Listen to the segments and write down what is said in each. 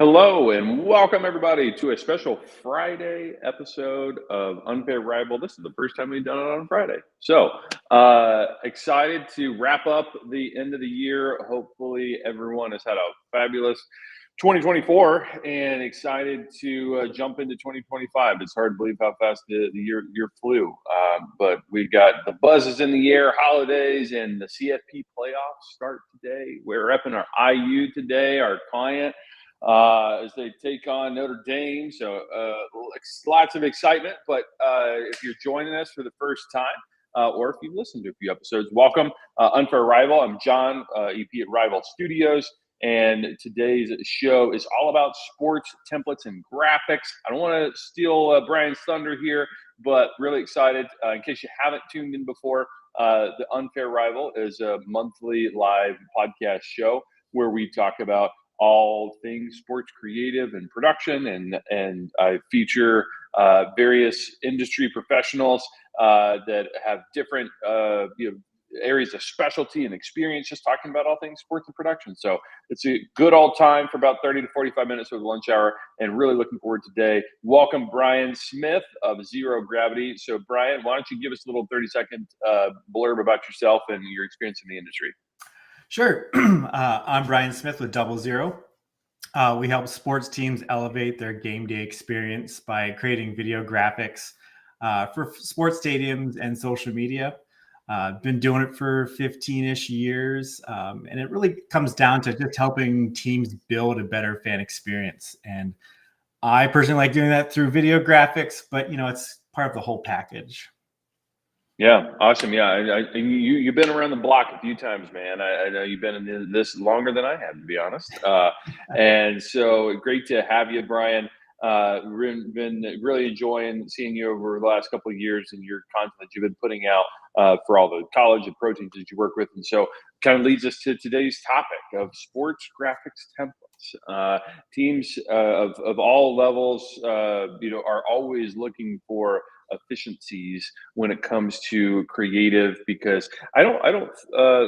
Hello and welcome everybody to a special Friday episode of Unfair Rival. This is the first time we've done it on Friday. Excited to wrap up the end of the year. Hopefully everyone has had a fabulous 2024 and excited to jump into 2025. It's hard to believe how fast the year flew. But we got the buzzes in the air, holidays, and the CFP playoffs start today. We're repping our IU today, our client as they take on Notre Dame. So lots of excitement. But if you're joining us for the first time, or if you've listened to a few episodes, welcome. Unfair Rival. I'm John, EP at Rival Studios. And today's show is all about sports templates and graphics. I don't want to steal Brian's thunder here, but really excited. In case you haven't tuned in before, the Unfair Rival is a monthly live podcast show where we talk about all things sports creative and production, and I feature various industry professionals that have different areas of specialty and experience, just talking about all things sports and production. So it's a good old time for about 30 to 45 minutes of the lunch hour, and really looking forward today. Welcome Brian Smith of Zero Gravity. So Brian, why don't you give us a little 30-second blurb about yourself and your experience in the industry? Sure. I'm Brian Smith with Double Zero. We help sports teams elevate their game day experience by creating video graphics for sports stadiums and social media. Been doing it for 15-ish years, and it really comes down to just helping teams build a better fan experience. And I personally like doing that through video graphics, but it's part of the whole package. Yeah, awesome. Yeah, you've been around the block a few times, man. I know you've been in this longer than I have, to be honest. And so great to have you, Brian. Been really enjoying seeing you over the last couple of years and your content that you've been putting out for all the college and pro teams that you work with. And so kind of leads us to today's topic of sports graphics templates. Teams of all levels, are always looking for efficiencies when it comes to creative, because I don't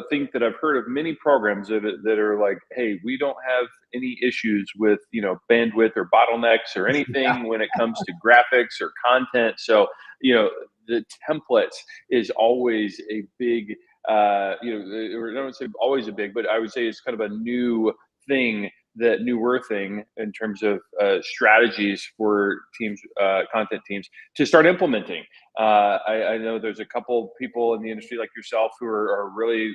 think that I've heard of many programs that are like, hey, we don't have any issues with bandwidth or bottlenecks or anything when it comes to graphics or content. So the templates is always a big or I don't say always a big, but I would say it's kind of a new thing, that newer thing in terms of strategies for teams, content teams, to start implementing. I know there's a couple people in the industry like yourself who are really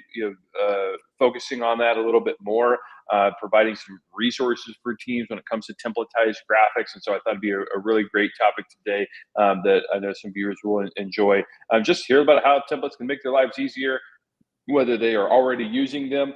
focusing on that a little bit more, providing some resources for teams when it comes to templatized graphics. And so I thought it'd be a really great topic today that I know some viewers will enjoy. Just hear about how templates can make their lives easier, whether they are already using them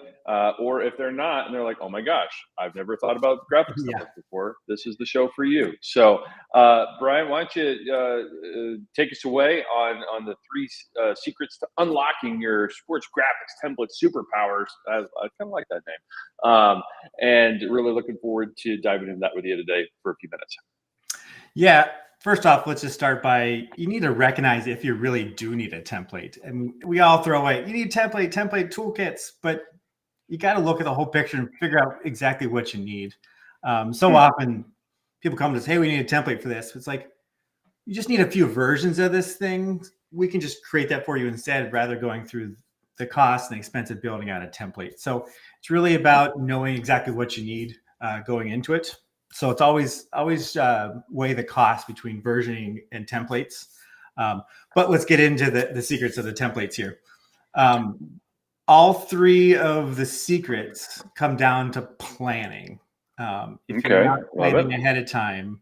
or if they're not, and they're like, oh my gosh, I've never thought about graphics templates before. This is the show for you. So, Brian, why don't you take us away on the three secrets to unlocking your sports graphics template superpowers? I kind of like that name. And really looking forward to diving into that with you today for a few minutes. Yeah. First off, let's just start by, you need to recognize if you really do need a template. And we all throw away, you need template toolkits, but you got to look at the whole picture and figure out exactly what you need. So often people come to us, hey, we need a template for this. It's like, you just need a few versions of this thing. We can just create that for you instead, rather going through the cost and expense of building out a template. So it's really about knowing exactly what you need going into it. So it's always weigh the cost between versioning and templates. But let's get into the secrets of the templates here. All three of the secrets come down to planning. If you're not planning ahead of time,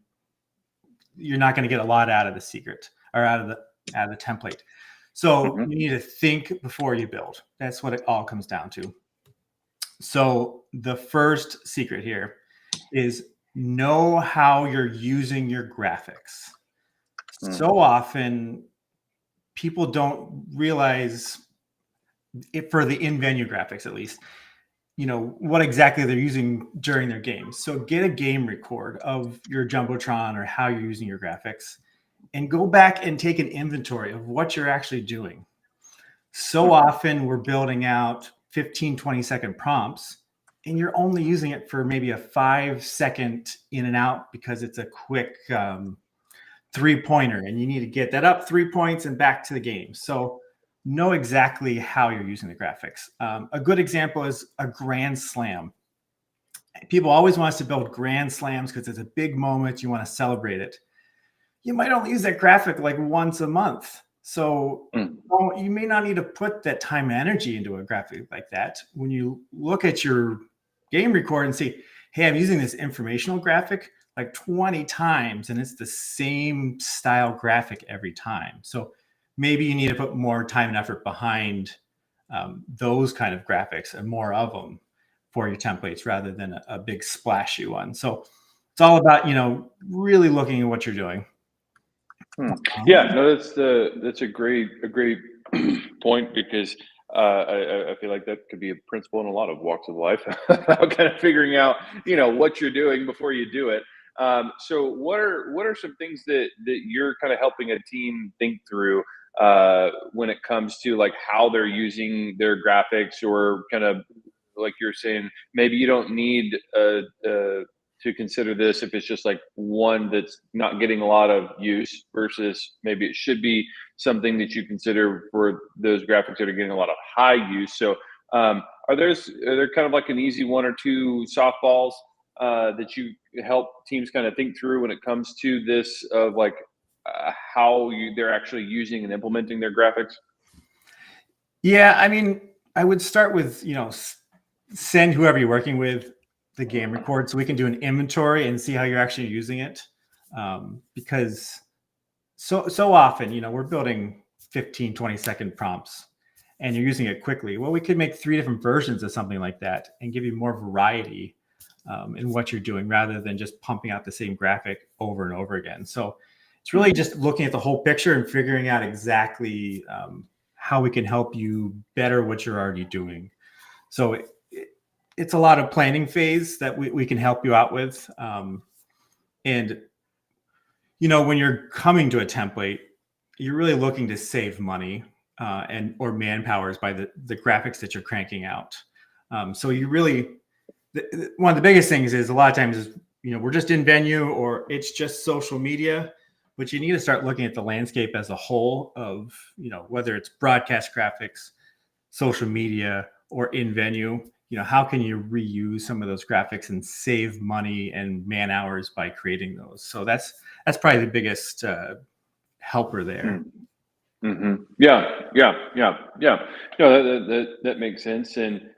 you're not going to get a lot out of the secret or out of the template. So you need to think before you build. That's what it all comes down to. So the first secret here is know how you're using your graphics. So often people don't realize it, for the in-venue graphics at least, what exactly they're using during their games. So get a game record of your Jumbotron or how you're using your graphics, and go back and take an inventory of what you're actually doing. So often we're building out 15, 20-second prompts, and you're only using it for maybe a 5-second in and out because it's a quick 3-pointer and you need to get that up 3 points and back to the game. So know exactly how you're using the graphics. A good example is a grand slam. People always want us to build grand slams because it's a big moment. You want to celebrate it. You might only use that graphic like once a month. So you may not need to put that time and energy into a graphic like that. When you look at your game record and see, hey, I'm using this informational graphic like 20 times and it's the same style graphic every time. So maybe you need to put more time and effort behind those kind of graphics and more of them for your templates rather than a big splashy one. So it's all about, really looking at what you're doing. Yeah, no, that's a great point, because I feel like that could be a principle in a lot of walks of life about kind of figuring out what you're doing before you do it. So what are some things that you're kind of helping a team think through when it comes to like how they're using their graphics, or kind of like you're saying, maybe you don't need to consider this if it's just like one that's not getting a lot of use, versus maybe it should be something that you consider for those graphics that are getting a lot of high use. So are there kind of like an easy one or two softballs that you help teams kind of think through when it comes to this, of like how they're actually using and implementing their graphics? Yeah, I mean, I would start with, send whoever you're working with the game record so we can do an inventory and see how you're actually using it. Because so often, we're building 15, 20-second prompts and you're using it quickly. Well, we could make 3 different versions of something like that and give you more variety in what you're doing rather than just pumping out the same graphic over and over again. So it's really just looking at the whole picture and figuring out exactly how we can help you better what you're already doing. So it's a lot of planning phase that we can help you out with. And, when you're coming to a template, you're really looking to save money or manpowers by the graphics that you're cranking out. So you really, one of the biggest things is a lot of times is, we're just in venue or it's just social media, but you need to start looking at the landscape as a whole of, whether it's broadcast graphics, social media, or in venue. How can you reuse some of those graphics and save money and man hours by creating those? So that's probably the biggest helper there. Mm-hmm. Yeah. No, that makes sense, and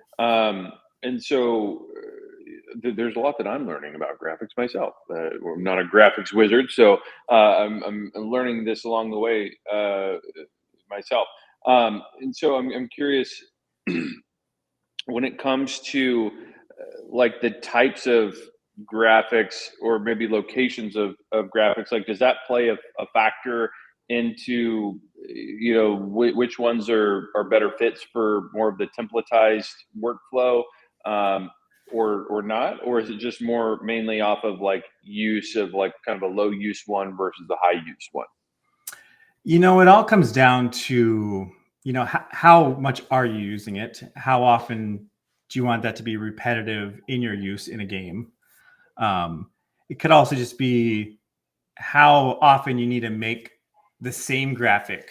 so there's a lot that I'm learning about graphics myself. I'm not a graphics wizard, so I'm learning this along the way myself. And so I'm curious when it comes to like the types of graphics, or maybe locations of graphics, like does that play a factor into which ones are better fits for more of the templatized workflow, or not, or is it just more mainly off of like use of like kind of a low use one versus the high use one? It all comes down to, how much are you using it? How often do you want that to be repetitive in your use in a game? It could also just be how often you need to make the same graphic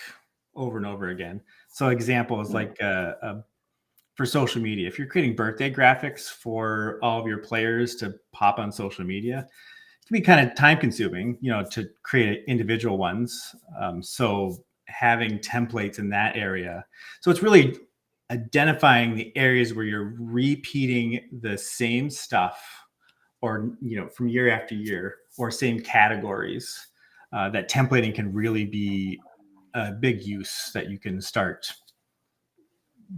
over and over again. So examples like for social media, if you're creating birthday graphics for all of your players to pop on social media, it can be kind of time consuming, to create individual ones. So having templates in that area. So it's really identifying the areas where you're repeating the same stuff, or, from year after year, or same categories. That templating can really be a big use, that you can start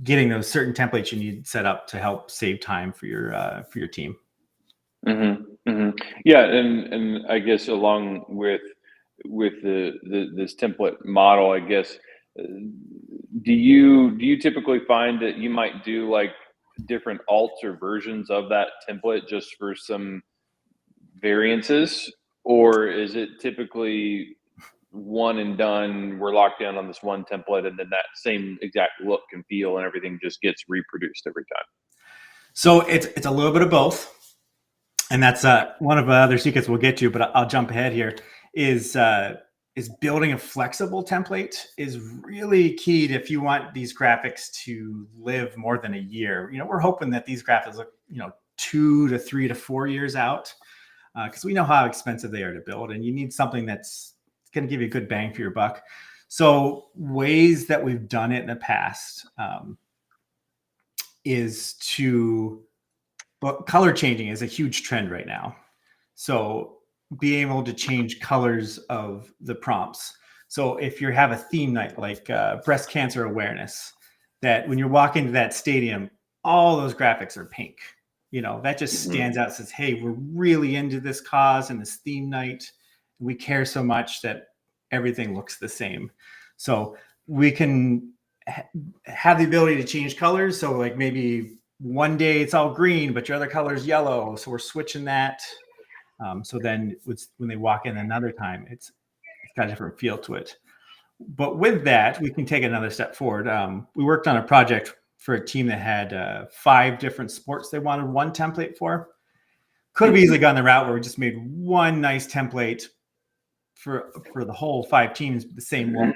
getting those certain templates you need set up to help save time for your team. Yeah, and I guess along with this template model, I guess, uh, do you typically find that you might do like different alts or versions of that template just for some variances, or is it typically one and done? We're locked in on this one template, and then that same exact look and feel and everything just gets reproduced every time. So it's a little bit of both, and that's one of the other secrets we'll get to. But I'll jump ahead here. Is building a flexible template is really key if you want these graphics to live more than a year. We're hoping that these graphics look 2 to 3 to 4 years out, because we know how expensive they are to build, and you need something that's going to give you a good bang for your buck. So ways that we've done it in the past is but color changing is a huge trend right now. So being able to change colors of the prompts. So if you have a theme night like breast cancer awareness, that when you're walking to that stadium, all those graphics are pink. That just stands out, says, hey, we're really into this cause and this theme night. We care so much that everything looks the same. So we can have the ability to change colors. So like maybe one day it's all green, but your other color is yellow. So we're switching that. So then when they walk in another time, it's got a different feel to it. But with that, we can take another step forward. We worked on a project for a team that had 5 different sports they wanted one template for. Could have easily gone the route where we just made one nice template for the whole 5 teams, the same look.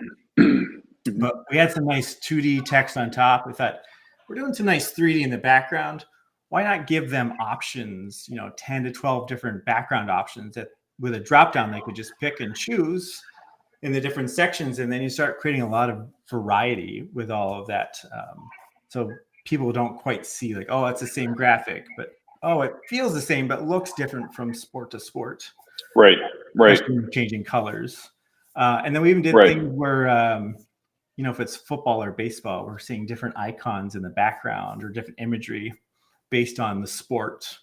But we had some nice 2D text on top. We thought, we're doing some nice 3D in the background. Why not give them options, 10 to 12 different background options that with a drop down, they could just pick and choose in the different sections. And then you start creating a lot of variety with all of that. So people don't quite see like, oh, it's the same graphic, but oh, it feels the same, but looks different from sport to sport. Right. Changing colors. And then we even did things where, if it's football or baseball, we're seeing different icons in the background or different imagery based on the sport.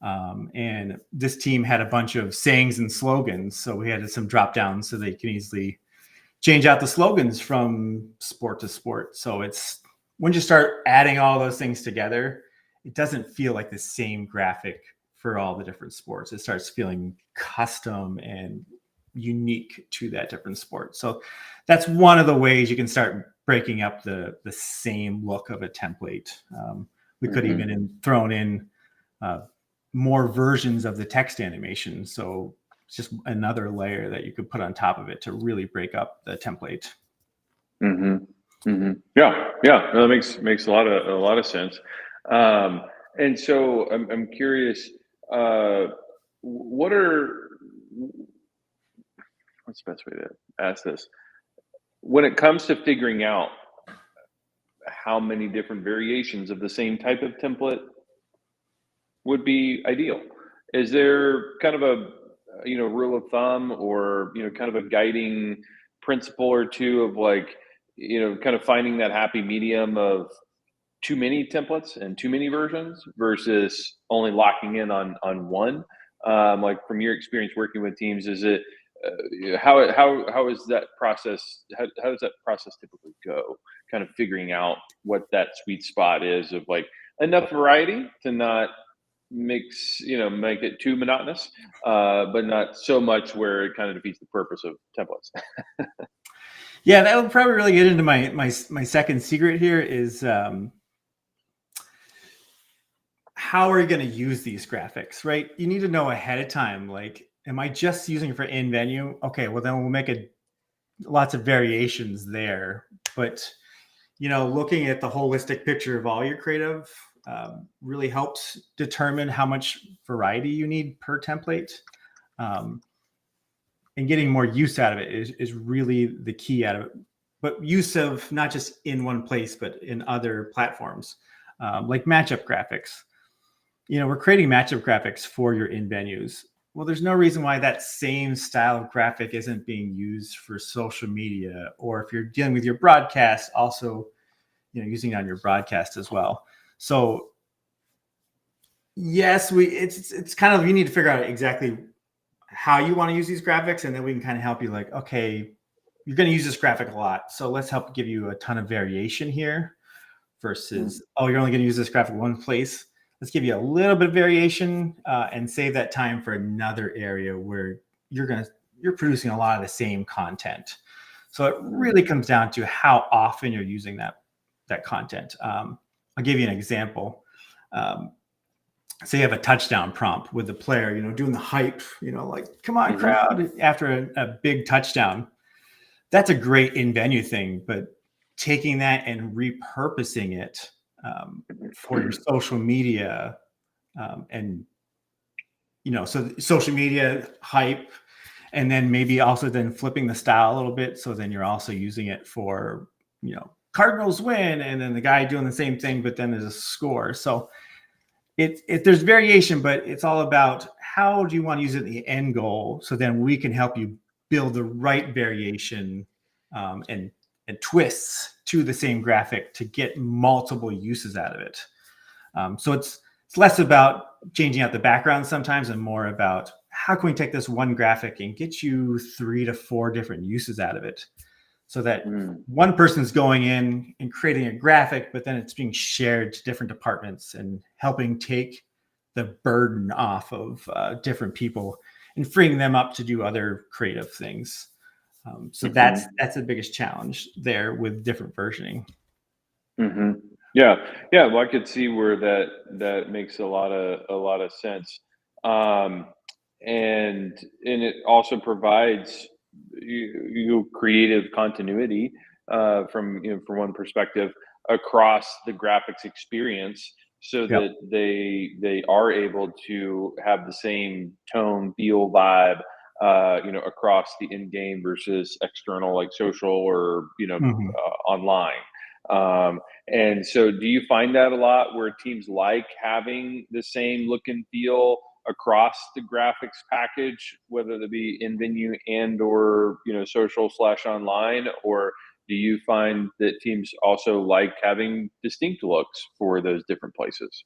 And this team had a bunch of sayings and slogans. So we had some drop downs so they can easily change out the slogans from sport to sport. So it's when you start adding all those things together, it doesn't feel like the same graphic for all the different sports. It starts feeling custom and unique to that different sport. So that's one of the ways you can start breaking up the same look of a template. We could even thrown in more versions of the text animation. So it's just another layer that you could put on top of it to really break up the template. Yeah, no, that makes a lot of sense. And so I'm curious, what's the best way to ask this? When it comes to figuring out how many different variations of the same type of template would be ideal, is there kind of a rule of thumb or kind of a guiding principle or two of like kind of finding that happy medium of too many templates and too many versions versus only locking in on one? Like from your experience working with teams, is it how is that process? How does that process typically go? Kind of figuring out what that sweet spot is of like enough variety to not make it too monotonous, but not so much where it kind of defeats the purpose of templates. Yeah, that will probably really get into my second secret here is how are you going to use these graphics, right? You need to know ahead of time, like, am I just using it for in venue? Okay, well then we'll make lots of variations there. But, looking at the holistic picture of all your creative really helps determine how much variety you need per template. And getting more use out of it is really the key out of it. But use of not just in one place, but in other platforms, like matchup graphics. We're creating matchup graphics for your in venues. Well, there's no reason why that same style of graphic isn't being used for social media, or if you're dealing with your broadcast, also, using it on your broadcast as well. So yes, it's kind of, you need to figure out exactly how you want to use these graphics, and then we can kind of help you like, okay, you're going to use this graphic a lot, so let's help give you a ton of variation here versus, oh, you're only going to use this graphic one place. Let's give you a little bit of variation and save that time for another area where you're producing a lot of the same content. So it really comes down to how often you're using that content. I'll give you an example. say you have a touchdown prompt with the player, doing the hype, like, come on, crowd, after a big touchdown. That's a great in-venue thing, but taking that and repurposing it for your social media and, so social media hype, and then maybe also then flipping the style a little bit. So then you're also using it for, Cardinals win, and then the guy doing the same thing, but then there's a score. So there's variation, but it's all about how do you want to use it in the end goal. So then we can help you build the right variation and twists to the same graphic to get multiple uses out of it. So it's less about changing out the background sometimes and more about how can we take this one graphic and get you 3 to 4 different uses out of it, so that one person's going in and creating a graphic, but then it's being shared to different departments and helping take the burden off of different people and freeing them up to do other creative things. So that's the biggest challenge there with different versioning. Yeah. Well, I could see where that makes a lot of sense. And it also provides you creative continuity from one perspective across the graphics experience, so that they are able to have the same tone, feel, vibe, across the in-game versus external, like social or online. And so, do you find that a lot where teams like having the same look and feel across the graphics package, whether it be in venue and or social / online, or do you find that teams also like having distinct looks for those different places?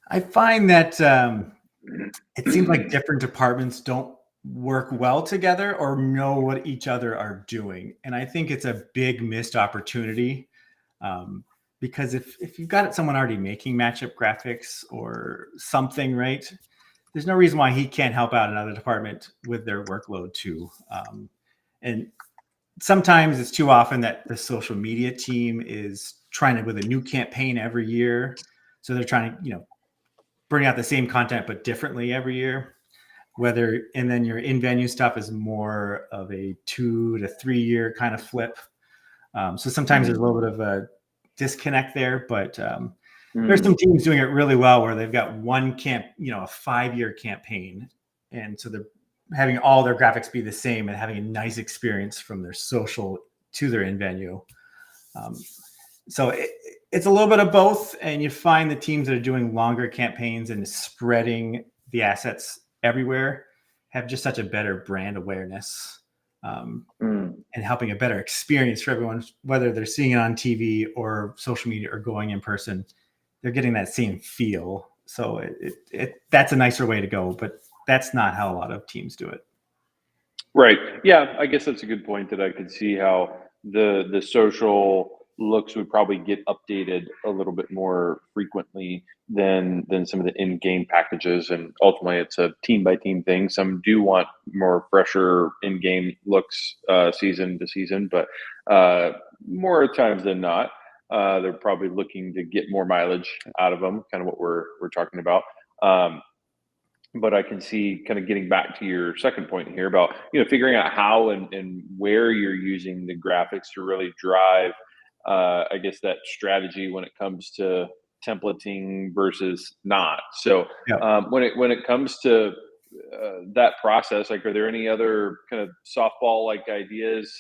I find that it seems like different departments don't work well together or know what each other are doing, and I think it's a big missed opportunity. Because if you've got someone already making matchup graphics or something, right, there's no reason why he can't help out another department with their workload too. And sometimes it's too often that the social media team is trying to with a new campaign every year. So they're trying to, bring out the same content, but differently every year. And then your in-venue stuff is more of a 2 to 3 year kind of flip. So sometimes there's a little bit of a disconnect there, but there's some teams doing it really well where they've got one a 5-year campaign. And so they're having all their graphics be the same and having a nice experience from their social to their in-venue. So it's a little bit of both. And you find the teams that are doing longer campaigns and spreading the assets everywhere have just such a better brand awareness. And helping a better experience for everyone, whether they're seeing it on TV or social media or going in person, they're getting that same feel. So that's a nicer way to go, but that's not how a lot of teams do it. Right. Yeah, I guess that's a good point, that I could see how the social looks would probably get updated a little bit more frequently than some of the in-game packages, and ultimately it's a team by team thing. Some do want more fresher in-game looks season to season, but more times than not they're probably looking to get more mileage out of them, kind of what we're talking about. But I can see, kind of getting back to your second point here about figuring out how and where you're using the graphics to really drive I guess that strategy when it comes to templating versus not. So when it comes to that process, like, are there any other kind of softball like ideas,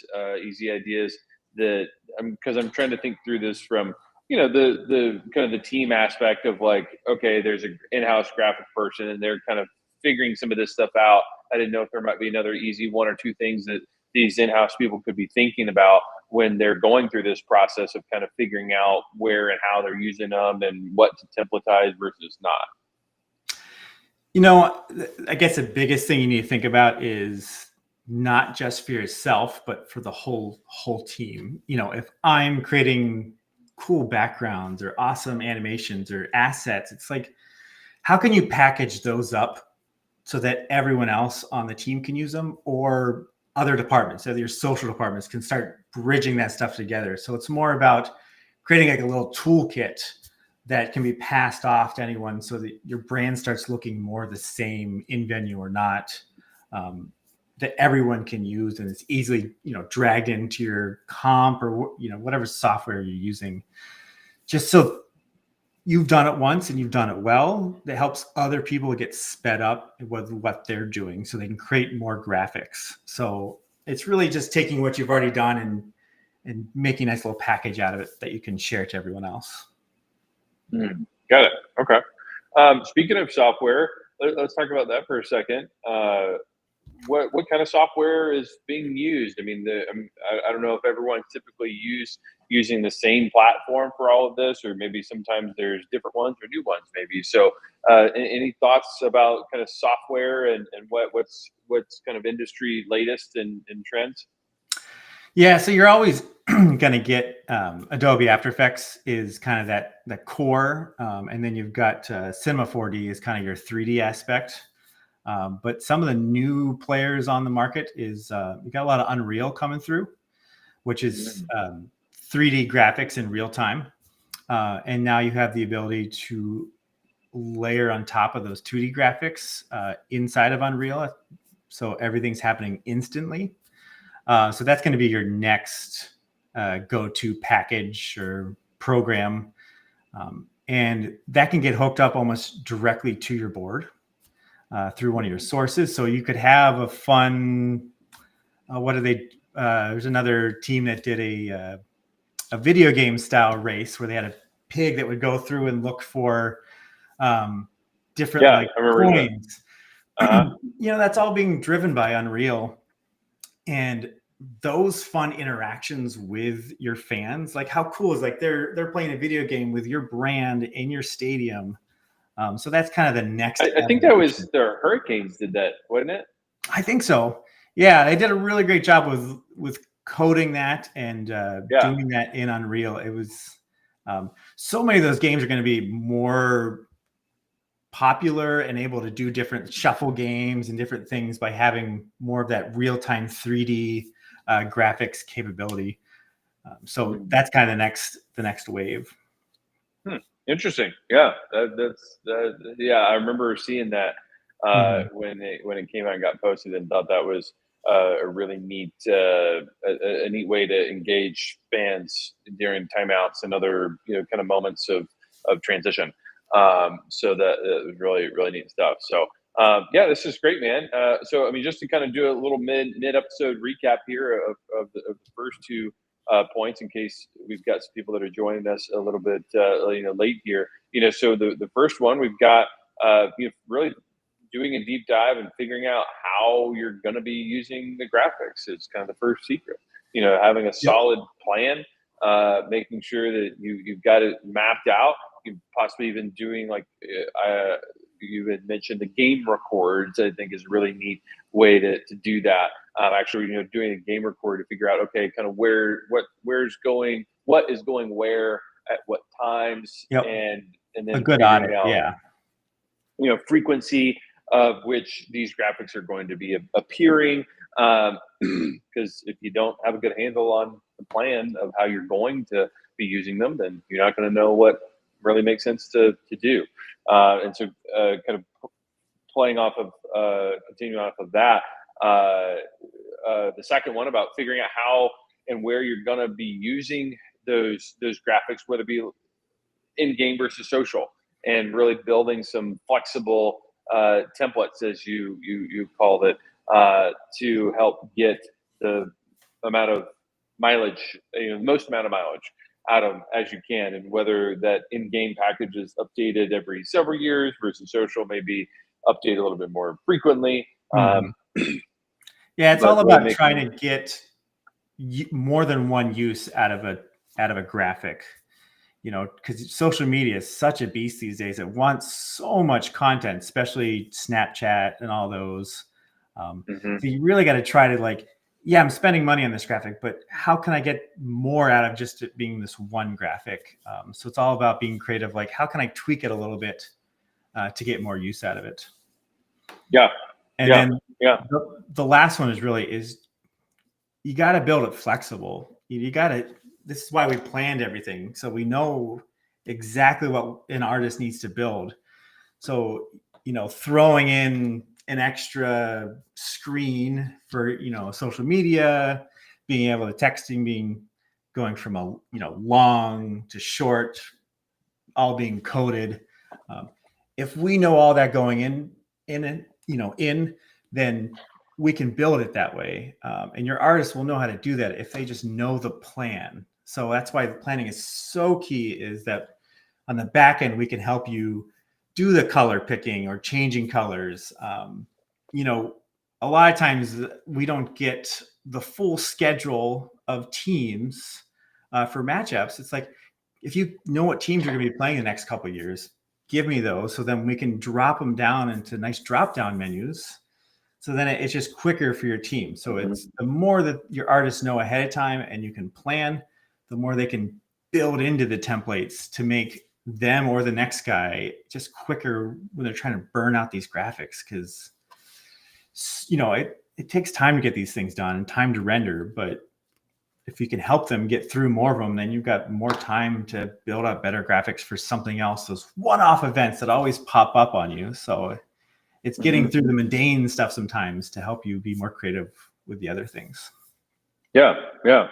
easy ideas that because I'm trying to think through this from the kind of the team aspect of, like, okay, there's an in-house graphic person and they're kind of figuring some of this stuff out. I didn't know if there might be another easy 1 or 2 things that these in-house people could be thinking about when they're going through this process of kind of figuring out where and how they're using them and what to templatize versus not. I guess the biggest thing you need to think about is not just for yourself, but for the whole team. If I'm creating cool backgrounds or awesome animations or assets, it's like, how can you package those up so that everyone else on the team can use them, or other departments, so your social departments can start bridging that stuff together. So it's more about creating like a little toolkit that can be passed off to anyone so that your brand starts looking more the same in venue or not, that everyone can use, and it's easily, dragged into your comp or, whatever software you're using, just so you've done it once and you've done it well. That helps other people get sped up with what they're doing so they can create more graphics. So it's really just taking what you've already done and making a nice little package out of it that you can share to everyone else. Got it. Okay. Speaking of software, let's talk about that for a second. What kind of software is being used? I mean, I don't know if everyone's typically using the same platform for all of this, or maybe sometimes there's different ones or new ones maybe. So any thoughts about kind of software and what's kind of industry latest and trends? Yeah, so you're always going to get Adobe After Effects is kind of the core, and then you've got Cinema 4D is kind of your 3D aspect. But some of the new players on the market is we got a lot of Unreal coming through, which is 3D graphics in real time, and now you have the ability to layer on top of those 2D graphics inside of Unreal, so everything's happening instantly. So that's going to be your next go-to package or program. And that can get hooked up almost directly to your board through one of your sources. So you could have a fun, there's another team that did a video game style race where they had a pig that would go through and look for different coins. That's all being driven by Unreal. And those fun interactions with your fans, like how cool is they're playing a video game with your brand in your stadium. So that's kind of the next. I think that was the Hurricanes did that, wasn't it? I think so. Yeah, they did a really great job with coding that and doing that in Unreal. It was so many of those games are going to be more popular and able to do different shuffle games and different things by having more of that real-time 3D graphics capability. So that's kind of the next wave. Interesting. Yeah, I remember seeing that when it came out and got posted, and thought that was a really neat a neat way to engage fans during timeouts and other kind of moments of transition. So that was really neat stuff. So this is great, man. So I mean, just to kind of do a little mid episode recap here of the first two points, in case we've got some people that are joining us a little bit late here. So the first one, we've got really doing a deep dive and figuring out how you're going to be using the graphics is kind of the first secret. Having a solid plan, making sure that you've got it mapped out. You possibly even doing you had mentioned the game records. I think is a really neat way to do that. Actually, doing a game record to figure out, okay, kind of what is going where at what times, and then a good audit, frequency of which these graphics are going to be appearing. Because if you don't have a good handle on the plan of how you're going to be using them, then you're not going to know what really makes sense to do. And so kind of continuing off of that, the second one about figuring out how and where you're going to be using those graphics, whether it be in-game versus social, and really building some flexible templates, as you called it, to help get the amount of mileage, the most amount of mileage out of as you can, and whether that in-game package is updated every several years versus social maybe update a little bit more frequently. It's all about trying to get more than one use out of a graphic, because social media is such a beast these days. It wants so much content, especially Snapchat and all those. So you really got to try to I'm spending money on this graphic, but how can I get more out of just it being this one graphic? So it's all about being creative. How can I tweak it a little bit to get more use out of it? Then the last one is you got to build it flexible. This is why we planned everything. So we know exactly what an artist needs to build. So, throwing in an extra screen for, social media, being able to texting, going from a, long to short, all being coded. If we know all that going in, then we can build it that way. And your artists will know how to do that if they just know the plan. So that's why the planning is so key, is that on the back end, we can help you do the color picking or changing colors. A lot of times we don't get the full schedule of teams for matchups. It's like, if you know what teams you're going to be playing the next couple of years, give me those. So then we can drop them down into nice drop down menus. So then it's just quicker for your team. So it's the more that your artists know ahead of time and you can plan, the more they can build into the templates to make them or the next guy just quicker when they're trying to burn out these graphics. Because, it takes time to get these things done and time to render. But if you can help them get through more of them, then you've got more time to build up better graphics for something else, those one-off events that always pop up on you. So it's getting through the mundane stuff sometimes to help you be more creative with the other things. Yeah,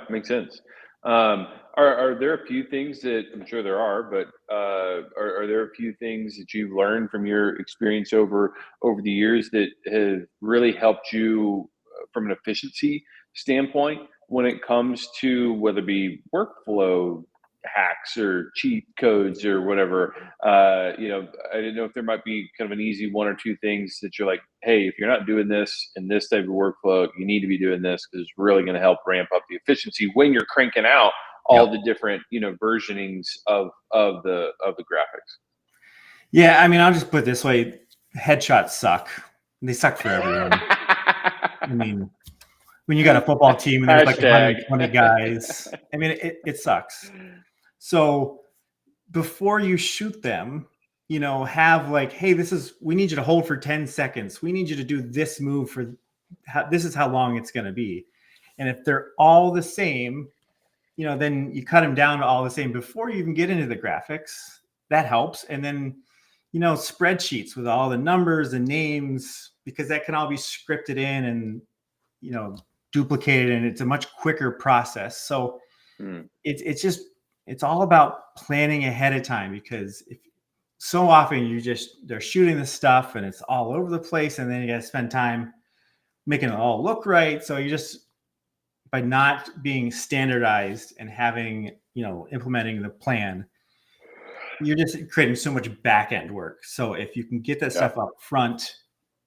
makes sense. Are there a few things that, I'm sure there are, but are there a few things that you've learned from your experience over the years that have really helped you from an efficiency standpoint when it comes to whether it be workflow hacks or cheat codes or whatever? I didn't know if there might be kind of an easy one or two things that you're like, hey, if you're not doing this in this type of workflow, you need to be doing this, because it's really going to help ramp up the efficiency when you're cranking out all the different versionings of the graphics. Yeah, I mean, I'll just put it this way: headshots suck. They suck for everyone. I mean, when you got a football team and there's like 120 guys, I mean, it sucks. So before you shoot them, have like, hey, we need you to hold for 10 seconds. We need you to do this move this is how long it's going to be. And if they're all the same, then you cut them down to all the same before you even get into the graphics. That helps. And then, spreadsheets with all the numbers and names, because that can all be scripted in and, duplicated, and it's a much quicker process. So it's all about planning ahead of time, because so often they're shooting the stuff and it's all over the place, and then you got to spend time making it all look right. So by not being standardized and having, implementing the plan, you're just creating so much back end work. So if you can get that stuff up front,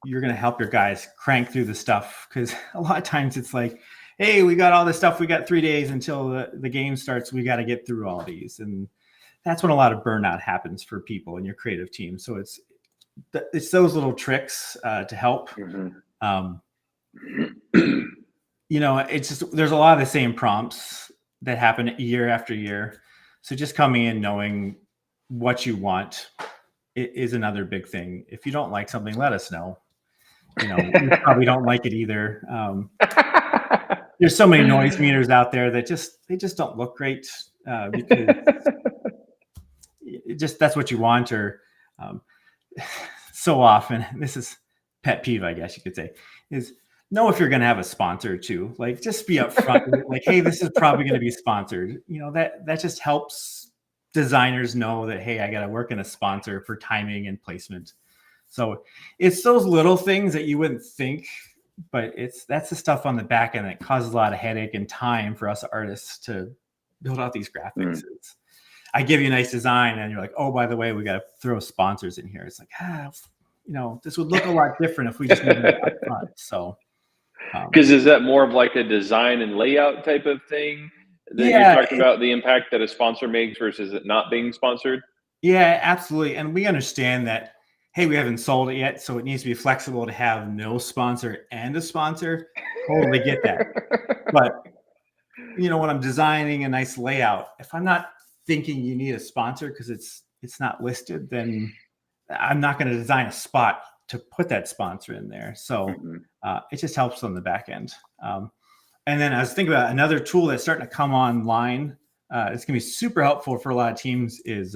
you're going to help your guys crank through the stuff. Because a lot of times it's like, hey, we got all this stuff. We got 3 days until the game starts. We got to get through all these. And that's when a lot of burnout happens for people in your creative team. So it's those little tricks to help. It's just, there's a lot of the same prompts that happen year after year. So just coming in knowing what you want is another big thing. If you don't like something, let us know. You probably don't like it either. There's so many noise meters out there that they just don't look great, because that's what you want. Or so often, this is pet peeve, I guess you could say, is know if you're going to have a sponsor too. Like, just be upfront. Like, hey, this is probably going to be sponsored. That just helps designers know that, hey, I got to work in a sponsor for timing and placement. So it's those little things that you wouldn't think, but that's the stuff on the back end that causes a lot of headache and time for us artists to build out these graphics. I give you a nice design and you're like, oh, by the way, we got to throw sponsors in here. It's like, this would look a lot different if we just made it up front. So, because is that more of like a design and layout type of thing that you're talking about, the impact that a sponsor makes versus it not being sponsored? Yeah, absolutely. And we understand that, hey, we haven't sold it yet, so it needs to be flexible to have no sponsor and a sponsor. Totally get that. But, when I'm designing a nice layout, if I'm not thinking you need a sponsor because it's not listed, then I'm not going to design a spot to put that sponsor in there. So it just helps on the back end. And then I was thinking about another tool that's starting to come online it's going to be super helpful for a lot of teams is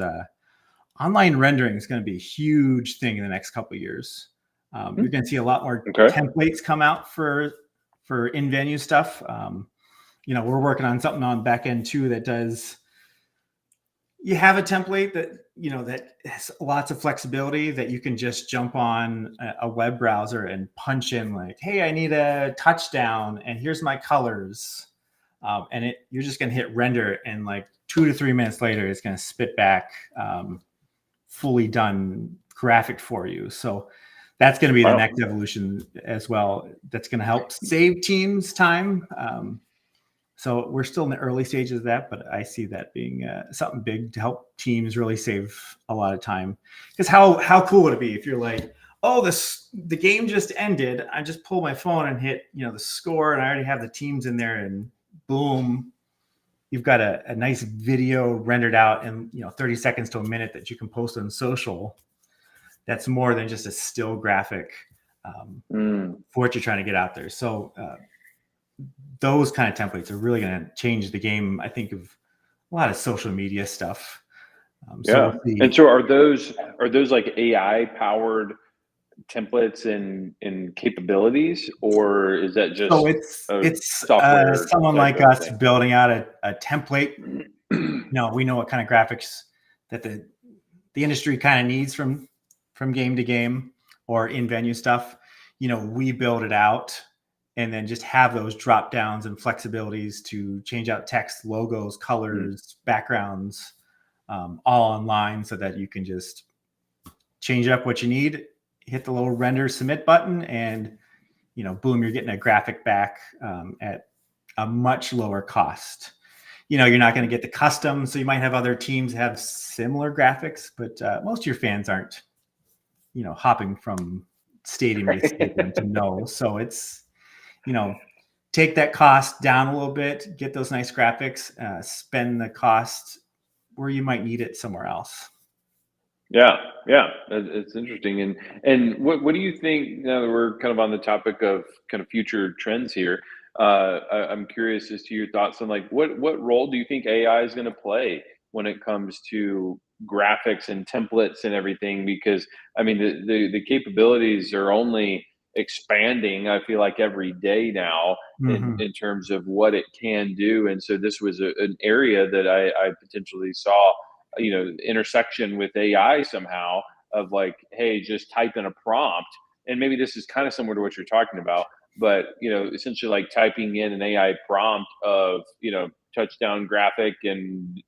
online rendering is going to be a huge thing in the next couple of years. You're going to see a lot more templates come out for in-venue stuff. We're working on something on back end too that does. You have a template that has lots of flexibility that you can just jump on a web browser and punch in like, hey, I need a touchdown and here's my colors. And you're just going to hit render and like 2 to 3 minutes later, it's going to spit back fully done graphic for you. So that's going to be the next evolution as well. That's going to help save teams time. So we're still in the early stages of that, but I see that being something big to help teams really save a lot of time. Because how cool would it be if you're like, oh, the game just ended. I just pull my phone and hit the score, and I already have the teams in there, and boom, you've got a nice video rendered out in 30 seconds to a minute that you can post on social. That's more than just a still graphic for what you're trying to get out there. So those kind of templates are really going to change the game, I think, of a lot of social media stuff. And so are those like AI powered templates and capabilities, or is that just it's someone like us building out a template? We know what kind of graphics that the industry kind of needs from game to game or in venue stuff. We build it out and then just have those drop downs and flexibilities to change out text, logos, colors, backgrounds, all online, so that you can just change up what you need, hit the little render submit button, and boom, you're getting a graphic back at a much lower cost. You're not going to get the custom, so you might have other teams have similar graphics, but most of your fans aren't hopping from stadium to stadium to know. So it's take that cost down a little bit, get those nice graphics, spend the cost where you might need it somewhere else. Yeah, it's interesting. And what do you think, now that we're kind of on the topic of kind of future trends here, I'm curious as to your thoughts on like what role do you think AI is going to play when it comes to graphics and templates and everything? Because I mean the capabilities are only expanding, I feel like, every day now in terms of what it can do. And so this was an area that I potentially saw intersection with AI somehow, of like, hey, just type in a prompt. And maybe this is kind of similar to what you're talking about, but essentially like typing in an AI prompt of touchdown graphic and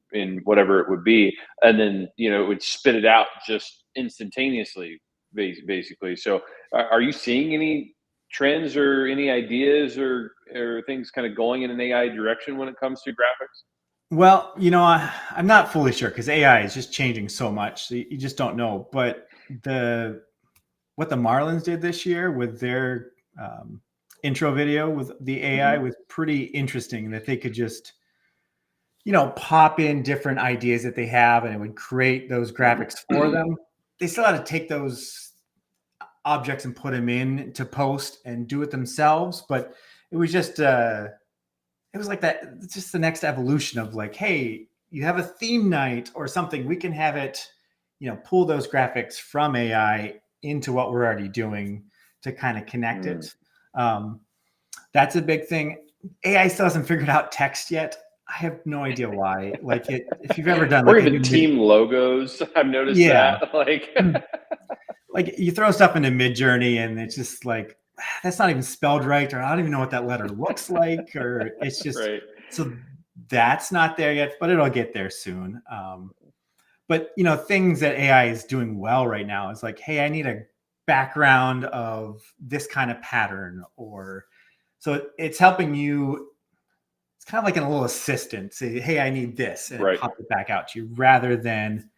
whatever it would be, and then it would spit it out just instantaneously, basically. So are you seeing any trends or any ideas or things kind of going in an AI direction when it comes to graphics? Well, I'm not fully sure because AI is just changing so much. So you just don't know. But what the Marlins did this year with their intro video with the AI was pretty interesting, that they could just, pop in different ideas that they have and it would create those graphics for them. They still had to take those objects and put them in to post and do it themselves. But it was just, it was like that. It's just the next evolution of like, hey, you have a theme night or something. We can have it, pull those graphics from AI into what we're already doing to kind of connect it. That's a big thing. AI still hasn't figured out text yet. I have no idea why. Like if you've ever done or even team logos, I've noticed that. Like you throw stuff into Midjourney and it's just like, that's not even spelled right, or I don't even know what that letter looks like, or it's just right. So that's not there yet, but it'll get there soon. But things that AI is doing well right now is like, hey, I need a background of this kind of pattern, or so it's helping you. It's kind of like a little assistant. Say, hey, I need this, and it pops it back out to you, rather than,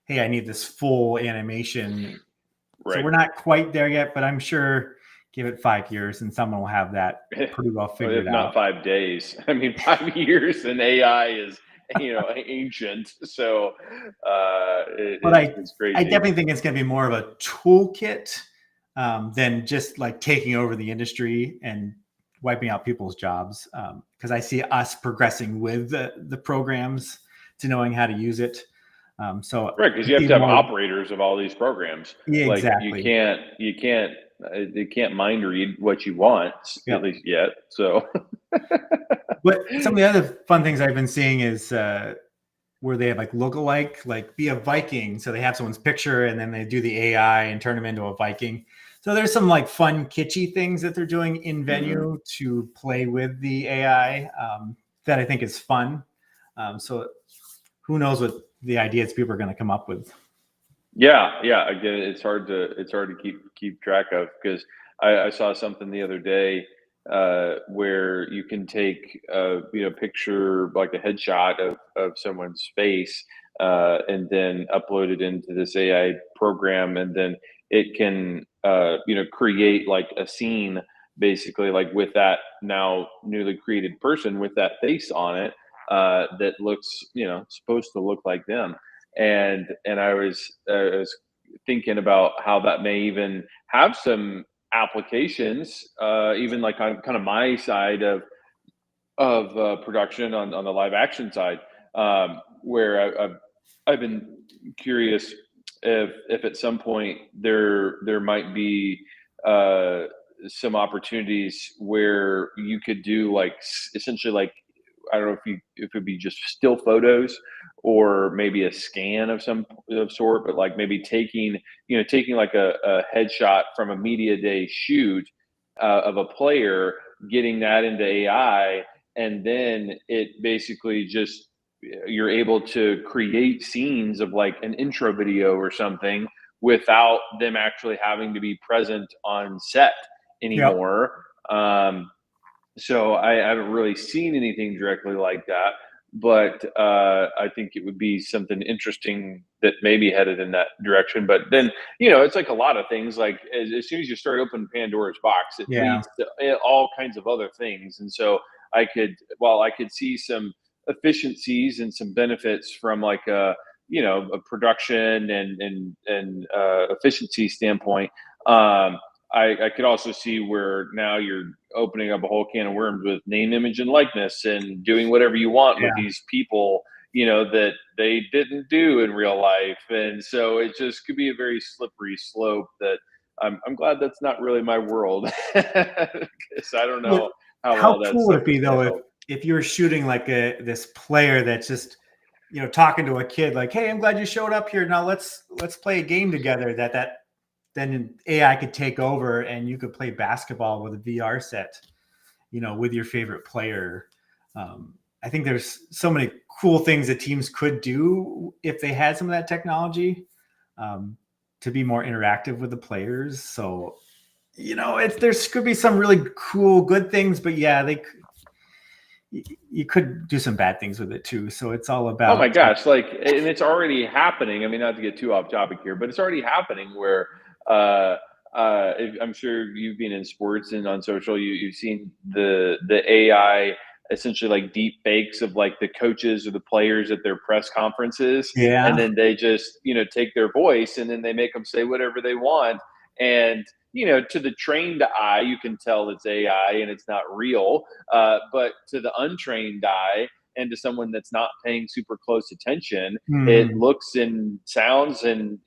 hey, I need this full animation. Right. So we're not quite there yet, but I'm sure give it 5 years and someone will have that pretty well figured out. Not 5 days. I mean, 5 years and AI is, ancient. So it's crazy. I definitely think it's going to be more of a toolkit than just like taking over the industry and wiping out people's jobs, because I see us progressing with the programs to knowing how to use it. So Right, because you have to have operators of all these programs. Yeah, Like exactly. you can't they can't mind read what you want, Yep. at least yet. So But some of the other fun things I've been seeing is where they have like lookalike, like be a Viking. So they have someone's picture and then they do the AI and turn them into a Viking. So there's some like fun, kitschy things that they're doing in venue to play with the AI, that I think is fun. So who knows what the ideas people are going to come up with. yeah, yeah. Again, it's hard to keep track of, because I saw something the other day where you can take picture, like a headshot of someone's face, and then upload it into this AI program, and then it can create like a scene, basically, like with that now newly created person with that face on it, that looks supposed to look like them. And I was thinking about how that may even have some applications, even like on kind of my side of production on the live action side, where I've been curious if at some point there might be uh, some opportunities where you could do like essentially like, I don't know if it'd be just still photos or maybe a scan of some of sort, but like maybe taking like a headshot from a media day shoot of a player, getting that into AI, and then it basically just you're able to create scenes of like an intro video or something without them actually having to be present on set Yep. anymore. So I haven't really seen anything directly like that, but I think it would be something interesting that maybe headed in that direction. But then, it's like a lot of things. Like as soon as you start opening Pandora's box, it Yeah. leads to all kinds of other things. And so while I could see some efficiencies and some benefits from like a production and efficiency standpoint. I could also see where now you're opening up a whole can of worms with name, image, and likeness, and doing whatever you want with Yeah. these people, that they didn't do in real life. And so it just could be a very slippery slope that I'm glad that's not really my world, because I don't Well, know how how well that cool would stuff it is be going to though help. if you were shooting like this player that's just talking to a kid like, "Hey, I'm glad you showed up here. Now let's play a game together." That then AI could take over and you could play basketball with a VR set, with your favorite player. I think there's so many cool things that teams could do if they had some of that technology, to be more interactive with the players. So, there's could be some really cool, good things, but yeah, you could do some bad things with it too. So it's all Oh my about, gosh, like, and it's already happening. I mean, not to get too off topic here, but it's already happening where I'm sure you've been in sports and on social, you've seen the AI essentially like deep fakes of like the coaches or the players at their press conferences, and yeah. then they just take their voice and then they make them say whatever they want, and to the trained eye you can tell it's AI and it's not real, but to the untrained eye and to someone that's not paying super close attention, it Mhm. looks and sounds and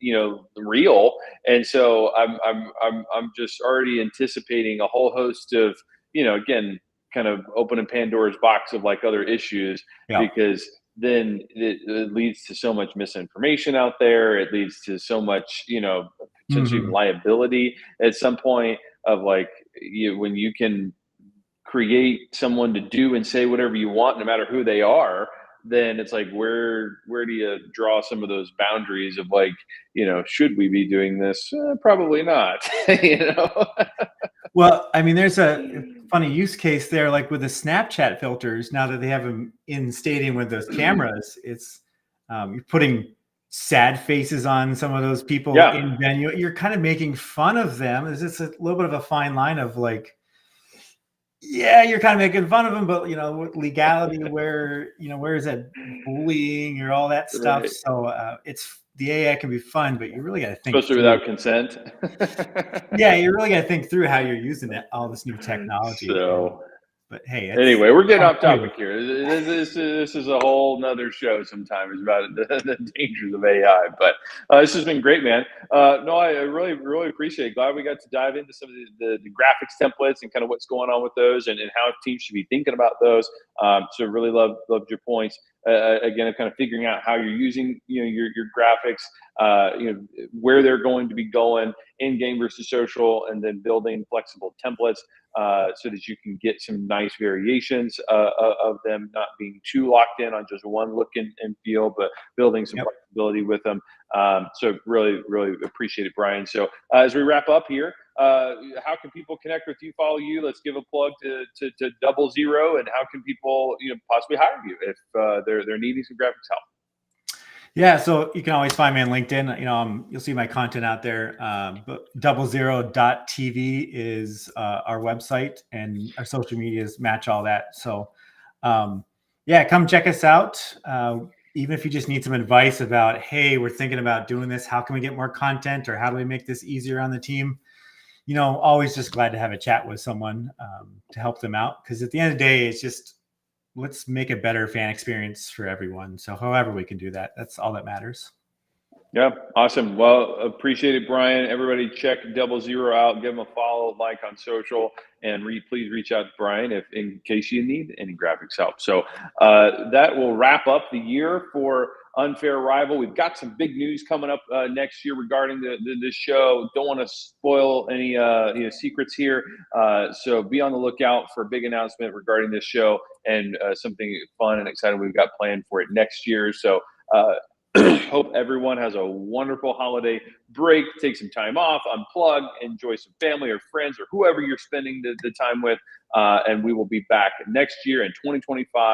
real. And so I'm just already anticipating a whole host of again, kind of opening Pandora's box of like other issues, Yeah. because then it leads to so much misinformation out there. It leads to so much potentially even Mhm. liability at some point, of like when you can create someone to do and say whatever you want, no matter who they are, then it's like where do you draw some of those boundaries of like, should we be doing this? Probably not. you know. Well, I mean, there's a funny use case there, like with the Snapchat filters. Now that they have them in stadium with those cameras, it's you're putting sad faces on some of those people Yeah. in venue. You're kind of making fun of them. It's just a little bit of a fine line of like, yeah, you're kind of making fun of them, but with legality, where is that bullying or all that stuff? Right. So it's the AI can be fun, but you really got to think Especially through. without consent. Yeah, you really got to think through how you're using it, all this new technology. So But hey, anyway, we're getting off topic here. This is a whole nother show sometimes about the dangers of AI. But this has been great, man. No, I really, really appreciate it. Glad we got to dive into some of the graphics templates and kind of what's going on with those and how teams should be thinking about those. So really loved your points. Again, kind of figuring out how you're using your graphics, where they're going to be going in game versus social, and then building flexible templates so that you can get some nice variations of them, not being too locked in on just one look and feel, but building some flexibility with them. So really, really appreciate it, Brian. So as we wrap up here, how can people connect with you, follow you? Let's give a plug to 00, and how can people possibly hire you if they're needing some graphics help? Yeah, so you can always find me on LinkedIn. You'll see my content out there. But 00.tv is our website, and our social medias match all that. So, yeah, come check us out. Even if you just need some advice about, hey, we're thinking about doing this, how can we get more content, or how do we make this easier on the team? Always just glad to have a chat with someone to help them out. Because at the end of the day, it's just, let's make a better fan experience for everyone. So however we can do that, that's all that matters. Yeah, awesome. Well, appreciate it, Brian. Everybody check 00 out. Give him a follow, like on social, and please reach out to Brian in case you need any graphics help. So that will wrap up the year for Unfair Rival. We've got some big news coming up next year regarding this show. Don't want to spoil any secrets here. So be on the lookout for a big announcement regarding this show and something fun and exciting we've got planned for it next year. So hope everyone has a wonderful holiday break. Take some time off, unplug, enjoy some family or friends or whoever you're spending the time with. And we will be back next year in 2025.